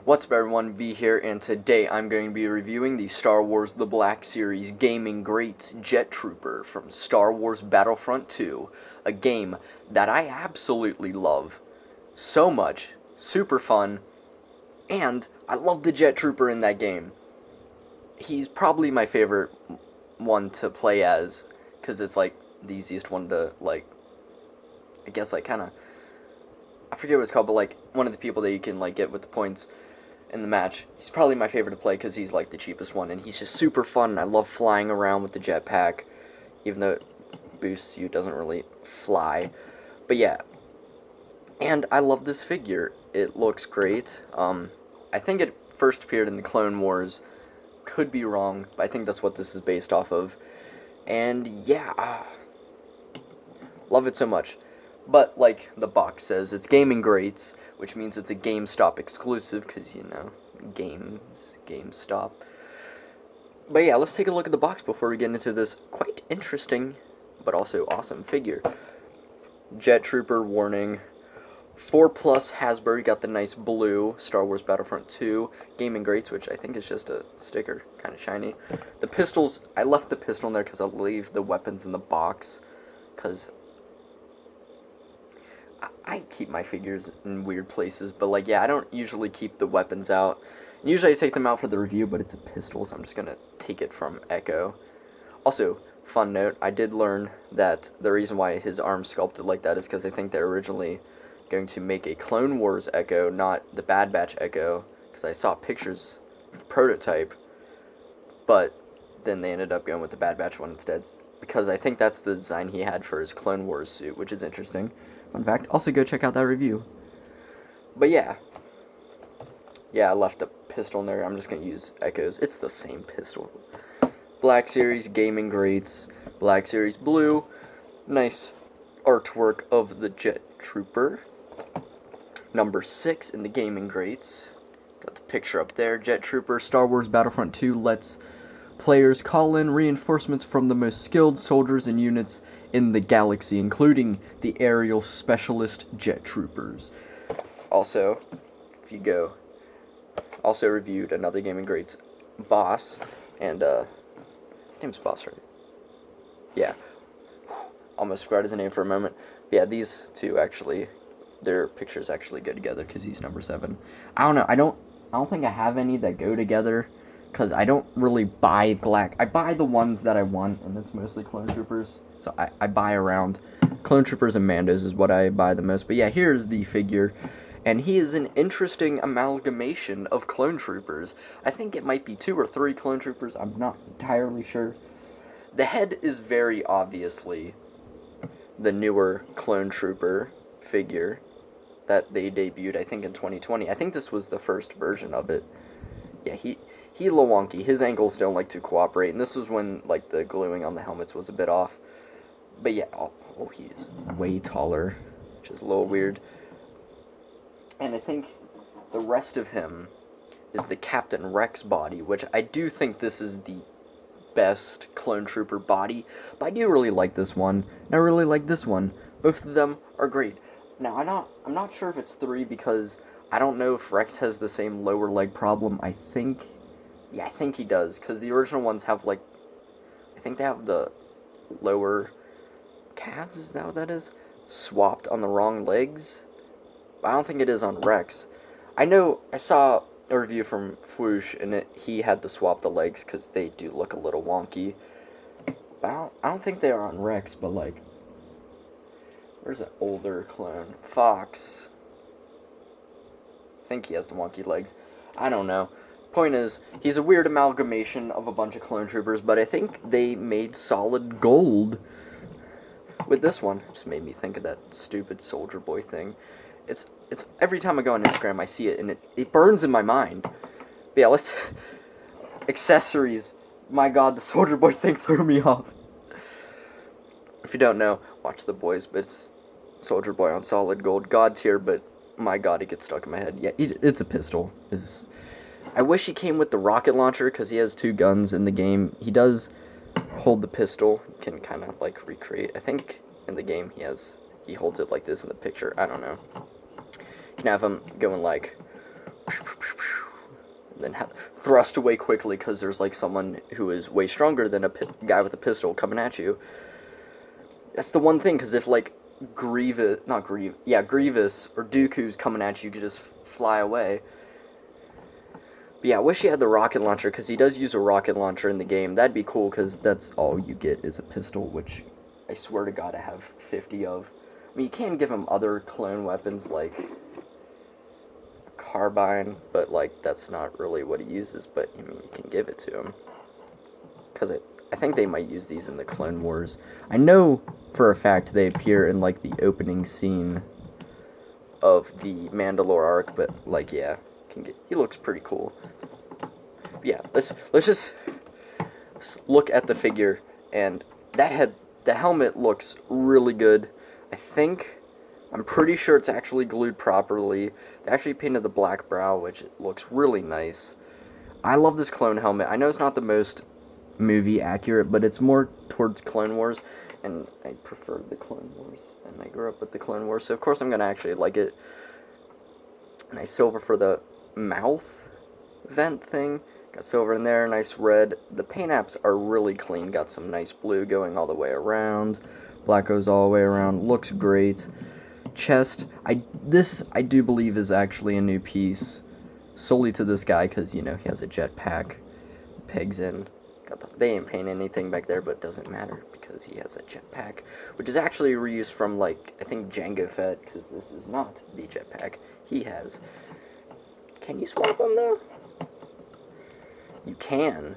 What's up everyone, V here, and today I'm going to be reviewing the Star Wars The Black Series gaming greats Jet Trooper from Star Wars Battlefront 2, a game that I absolutely love so much, super fun, and I love the Jet Trooper in that game. He's probably my favorite one to play as, because it's like the easiest one to I guess I forget what it's called, but like one of the people that you can get with the points in the match. He's probably my favorite to play because he's like the cheapest one, and he's just super fun, and I love flying around with the jetpack, even though it boosts you, it doesn't really fly. But yeah, and I love this figure. It looks great. I think it first appeared in the Clone Wars. Could be wrong, but I think that's what this is based off of. And yeah, love it so much. But like the box says, it's gaming greats, which means it's a GameStop exclusive, because, you know, GameStop. But yeah, let's take a look at the box before we get into this quite interesting, but also awesome figure. Jet Trooper warning. 4 Plus Hasbro, you got the nice blue Star Wars Battlefront 2 gaming greats, which I think is just a sticker, kind of shiny. The pistols, I left the pistol in there because I'll leave the weapons in the box, because I keep my figures in weird places, but like, yeah, I don't usually keep the weapons out. Usually I take them out for the review, but it's a pistol, so I'm just gonna take it from Echo. Also, fun note, I did learn that the reason why his arm's sculpted like that is because I think they're originally going to make a Clone Wars Echo, not the Bad Batch Echo, because I saw pictures of the prototype, but then they ended up going with the Bad Batch one instead, because I think that's the design he had for his Clone Wars suit, which is interesting. Fun fact. Also, go check out that review. But yeah, I left the pistol in there. I'm just gonna use Echoes. It's the same pistol. Black Series gaming greats. Black Series blue. Nice artwork of the Jet Trooper. Number 6 in the gaming greats. Got the picture up there. Jet Trooper. Star Wars Battlefront 2 lets players call in reinforcements from the most skilled soldiers and units in the galaxy, including the aerial specialist Jet Troopers. Also, if you go, also reviewed another gaming greats, Boss, and his name's Boss, right? Yeah, almost forgot his name for a moment. But yeah, these two actually, their pictures actually go together because he's number 7. I don't know. I don't think I have any that go together, because I don't really buy black. I buy the ones that I want, and that's mostly Clone Troopers. So I buy around. Clone Troopers and Mandos is what I buy the most. But yeah, here's the figure. And he is an interesting amalgamation of Clone Troopers. I think it might be 2 or 3 Clone Troopers. I'm not entirely sure. The head is very obviously the newer Clone Trooper figure that they debuted, I think, in 2020. I think this was the first version of it. Yeah, He a little wonky. His ankles don't like to cooperate, and this was when like the gluing on the helmets was a bit off. But yeah, oh he is way taller, which is a little weird. And I think the rest of him is the Captain Rex body, which I do think this is the best Clone Trooper body. But I do really like this one, and I really like this one. Both of them are great. Now I'm not sure if it's 3 because I don't know if Rex has the same lower leg problem. Yeah, I think he does, because the original ones have, like, I think they have the lower calves, is that what that is? Swapped on the wrong legs? But I don't think it is on Rex. I know, I saw a review from Fwoosh, and he had to swap the legs, because they do look a little wonky. But I don't think they are on Rex, but, like, where's an older clone? Fox. I think he has the wonky legs. I don't know. Point is, he's a weird amalgamation of a bunch of Clone Troopers, but I think they made solid gold with this one. Just made me think of that stupid Soldier Boy thing. It's every time I go on Instagram, I see it, and it burns in my mind. But yeah, let's accessories. My God, the Soldier Boy thing threw me off. If you don't know, watch The Boys, but it's Soldier Boy on solid gold. God tier, but my God, it gets stuck in my head. Yeah, it's a pistol. I wish he came with the rocket launcher, because he has 2 guns in the game. He does hold the pistol. You can kind of, like, recreate. I think in the game he holds it like this in the picture. I don't know. You can have him going, like, then thrust away quickly because there's like someone who is way stronger than a guy with a pistol coming at you. That's the one thing, because if like Grievous or Dooku's coming at you, you could just fly away. But yeah, I wish he had the rocket launcher, because he does use a rocket launcher in the game. That'd be cool, because that's all you get is a pistol, which I swear to God I have 50 of. I mean, you can give him other clone weapons, like a carbine, but like that's not really what he uses, but I mean, you can give it to him. Because I think they might use these in the Clone Wars. I know for a fact they appear in like the opening scene of the Mandalore arc, but like yeah, he looks pretty cool. But yeah, let's just look at the figure, and the helmet looks really good. I'm pretty sure it's actually glued properly. They actually painted the black brow, which looks really nice. I love this clone helmet. I know it's not the most movie accurate, but it's more towards Clone Wars, and I prefer the Clone Wars, and I grew up with the Clone Wars, so of course I'm gonna actually like it. Nice silver for the mouth vent thing. Got silver in there, nice red. The paint apps are really clean. Got some nice blue going all the way around. Black goes all the way around. Looks great. Chest. This I do believe is actually a new piece, solely to this guy, because you know he has a jetpack. Pegs in. They ain't paint anything back there, but it doesn't matter because he has a jetpack, which is actually reused from like I think Jango Fett, because this is not the jetpack he has. Can you swap them though? You can.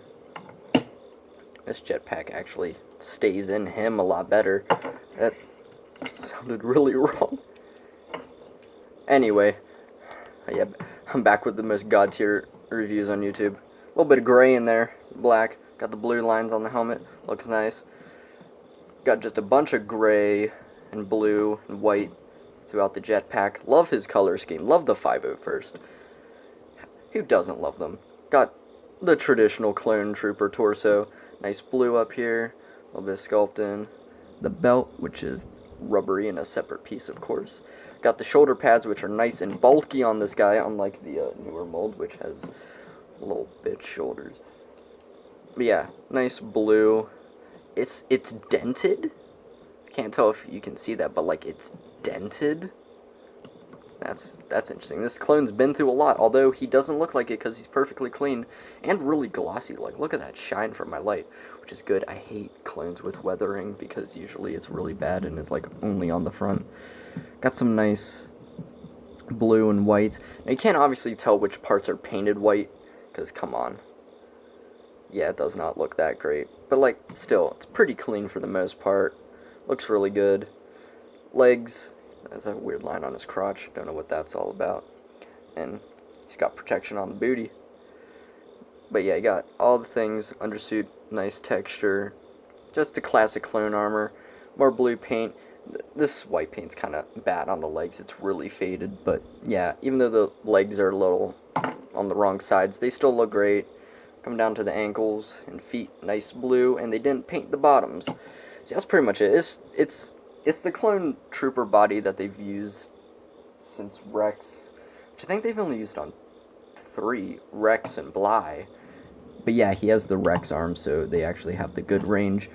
This jetpack actually stays in him a lot better. That sounded really wrong. Anyway, yeah, I'm back with the most god tier reviews on YouTube. A little bit of gray in there, black. Got the blue lines on the helmet. Looks nice. Got just a bunch of gray and blue and white throughout the jetpack. Love his color scheme. Love the 501st. Who doesn't love them? Got the traditional clone trooper torso. Nice blue up here. A little bit of sculpting. The belt, which is rubbery and a separate piece, of course. Got the shoulder pads, which are nice and bulky on this guy, unlike the newer mold, which has little bitch shoulders. But yeah, nice blue. It's dented. Can't tell if you can see that, but like it's dented. That's interesting. This clone's been through a lot, although he doesn't look like it because he's perfectly clean and really glossy. Like, look at that shine from my light, which is good. I hate clones with weathering because usually it's really bad and it's like only on the front. Got some nice blue and white. Now, you can't obviously tell which parts are painted white because, come on. Yeah, it does not look that great. But, like, still, it's pretty clean for the most part. Looks really good. Legs. There's a weird line on his crotch. Don't know what that's all about. And he's got protection on the booty. But yeah, you got all the things. Undersuit, nice texture. Just the classic clone armor. More blue paint. This white paint's kind of bad on the legs. It's really faded. But yeah, even though the legs are a little on the wrong sides, they still look great. Come down to the ankles and feet, nice blue. And they didn't paint the bottoms. So that's pretty much it. It's the clone trooper body that they've used since Rex, which I think they've only used on 3, Rex and Bly. But yeah, he has the Rex arm, so they actually have the good range.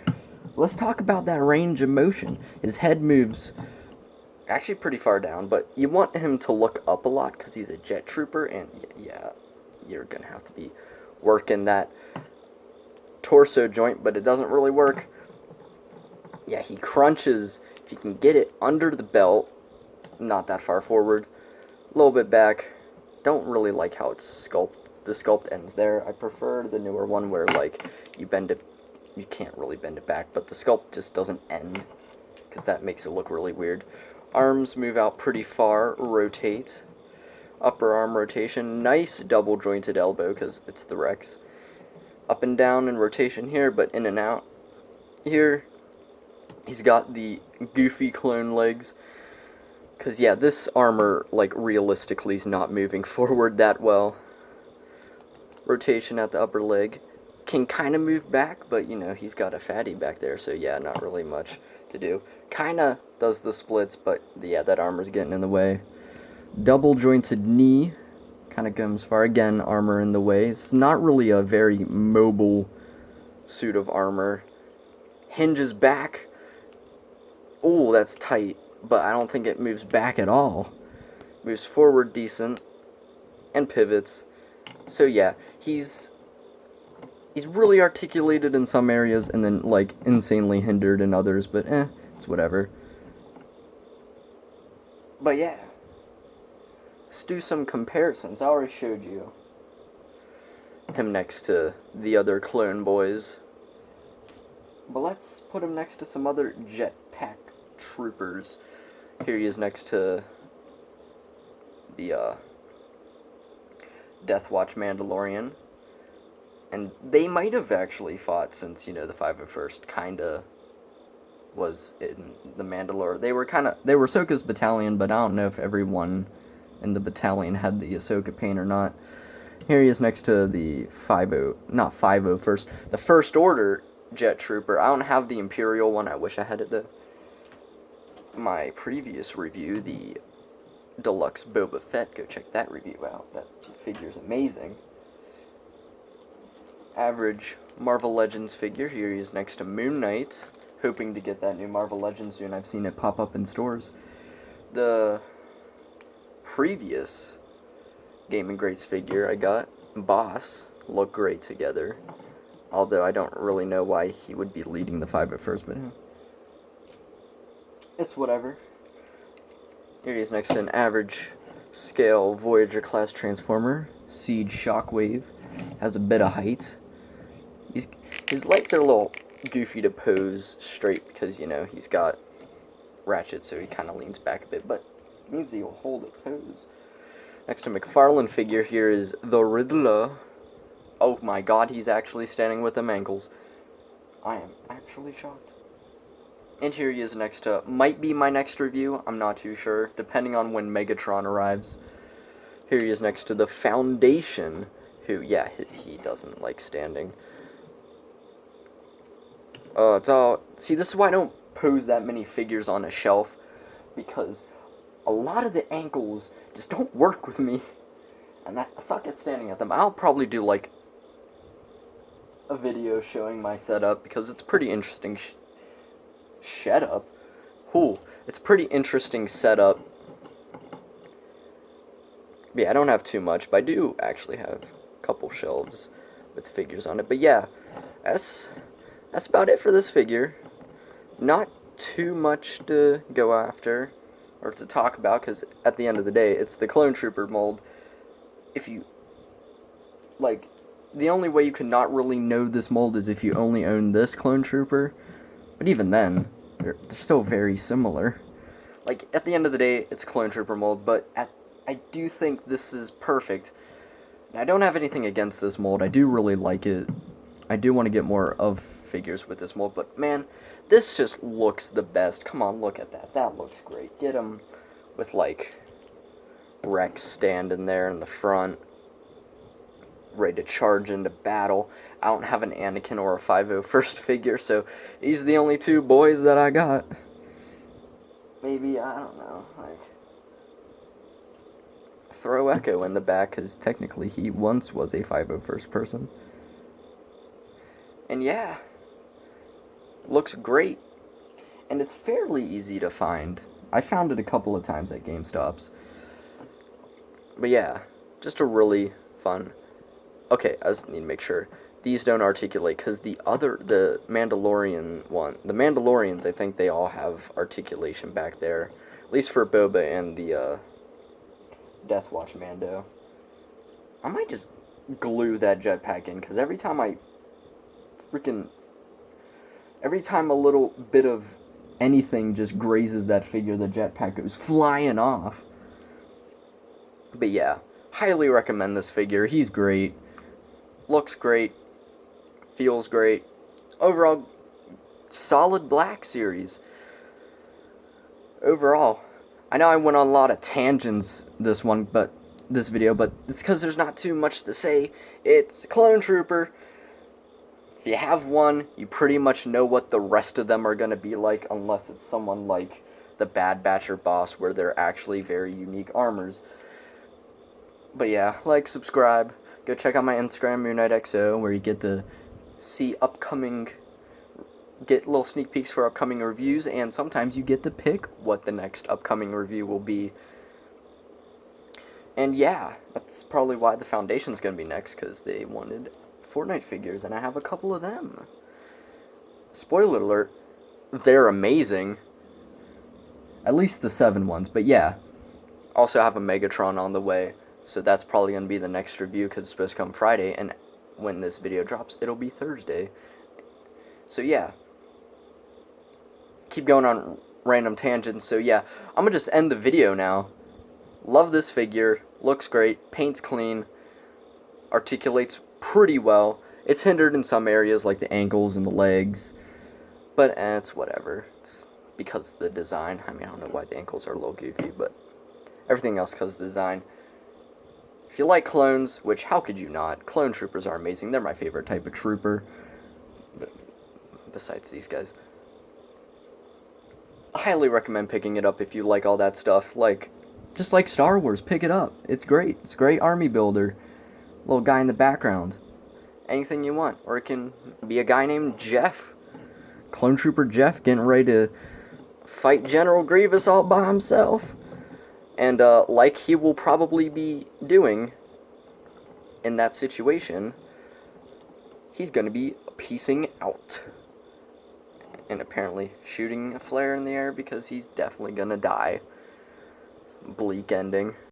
Let's talk about that range of motion. His head moves actually pretty far down, but you want him to look up a lot because he's a jet trooper, and yeah, you're going to have to be working that torso joint, but it doesn't really work. Yeah, he crunches. If you can get it under the belt, not that far forward, a little bit back. Don't really like how it's the sculpt ends there. I prefer the newer one where like you bend it, you can't really bend it back, but the sculpt just doesn't end because that makes it look really weird. Arms move out pretty far, rotate. Upper arm rotation, nice double jointed elbow because it's the Rex. Up and down in rotation here, but in and out here. He's got the goofy clone legs. Because, yeah, this armor, like, realistically is not moving forward that well. Rotation at the upper leg. Can kind of move back, but, you know, he's got a fatty back there. So, yeah, not really much to do. Kind of does the splits, but, yeah, that armor's getting in the way. Double jointed knee. kind of comes far. Again, armor in the way. It's not really a very mobile suit of armor. Hinges back. Oh, that's tight, but I don't think it moves back at all. Moves forward decent, and pivots. So yeah, he's really articulated in some areas, and then like insanely hindered in others. But it's whatever. But yeah, let's do some comparisons. I already showed you him next to the other clone boys. But let's put him next to some other jetpack troopers. Here he is next to the Death Watch Mandalorian. And they might have actually fought since, you know, the 501st kinda was in the Mandalore. They were Ahsoka's battalion, but I don't know if everyone in the battalion had the Ahsoka paint or not. Here he is next to the the First Order jet trooper. I don't have the Imperial one. I wish I had it though. My previous review, the Deluxe Boba Fett, go check that review out. That figure's amazing. Average Marvel Legends figure. Here he is next to Moon Knight. Hoping to get that new Marvel Legends soon. I've seen it pop up in stores. The previous Gaming Greats figure I got, Boss, look great together. Although I don't really know why he would be leading the 501st, but it's whatever. Here he is next to an average scale Voyager class Transformer, Siege Shockwave. Has a bit of height. His legs are a little goofy to pose straight because, you know, he's got ratchet, so he kind of leans back a bit, but it means he'll hold a pose. Next to McFarlane figure here is the Riddler. Oh my god, he's actually standing with them ankles. I am actually shocked. And here he is next to, might be my next review, I'm not too sure, depending on when Megatron arrives. Here he is next to the Foundation, who, yeah, he doesn't like standing. See, this is why I don't pose that many figures on a shelf, because a lot of the ankles just don't work with me, and I suck at standing at them. I'll probably do, like, a video showing my setup, because it's pretty interesting setup. Cool. It's pretty interesting setup. Yeah, I don't have too much, but I do actually have a couple shelves with figures on it. But yeah, that's about it for this figure. Not too much to go after or to talk about, because at the end of the day, it's the Clone Trooper mold. If you, like, the only way you could not really know this mold is if you only own this Clone Trooper. But even then, they're still very similar. Like, at the end of the day, it's a Clone Trooper mold, but I do think this is perfect. And I don't have anything against this mold. I do really like it. I do want to get more of figures with this mold, but man, this just looks the best. Come on, look at that. That looks great. Get him with, like, Rex standing there in the front, ready to charge into battle. I don't have an Anakin or a 501st figure, so these are the only two boys that I got. Maybe, I don't know, like, throw Echo in the back, because technically he once was a 501st person. And yeah, looks great, and it's fairly easy to find. I found it a couple of times at GameStops. But yeah, just a really fun. Okay, I just need to make sure these don't articulate, because the Mandalorian one, the Mandalorians, I think they all have articulation back there, at least for Boba and the Death Watch Mando. I might just glue that jetpack in, because every time a little bit of anything just grazes that figure, the jetpack goes flying off. But yeah, highly recommend this figure. He's great. Looks great. Feels great. Overall, solid Black Series. Overall, I know I went on a lot of tangents this video, but it's because there's not too much to say. It's Clone Trooper. If you have one, you pretty much know what the rest of them are going to be like, unless it's someone like the Bad Batch or Boss, where they're actually very unique armors. But yeah, like, subscribe. Go check out my Instagram, MoonKnightXO, where you get to see get little sneak peeks for upcoming reviews, and sometimes you get to pick what the next upcoming review will be. And yeah, that's probably why the Foundation's gonna be next, because they wanted Fortnite figures, and I have a couple of them. Spoiler alert, they're amazing. At least the 7 ones, but yeah. Also have a Megatron on the way, so that's probably gonna be the next review, because it's supposed to come Friday, and when this video drops, it'll be Thursday. So yeah. Keep going on random tangents, so yeah. I'm gonna just end the video now. Love this figure, looks great, paint's clean, articulates pretty well. It's hindered in some areas like the ankles and the legs, but it's whatever. It's because of the design. I mean, I don't know why the ankles are a little goofy, but everything else because of the design. If you like clones, which how could you not? Clone troopers are amazing. They're my favorite type of trooper, besides these guys. I highly recommend picking it up if you like all that stuff. Like, just like Star Wars, pick it up. It's great. It's a great army builder. Little guy in the background. Anything you want. Or it can be a guy named Jeff. Clone Trooper Jeff getting ready to fight General Grievous all by himself. And like he will probably be doing in that situation, he's going to be piecing out. And apparently shooting a flare in the air because he's definitely going to die. Bleak ending.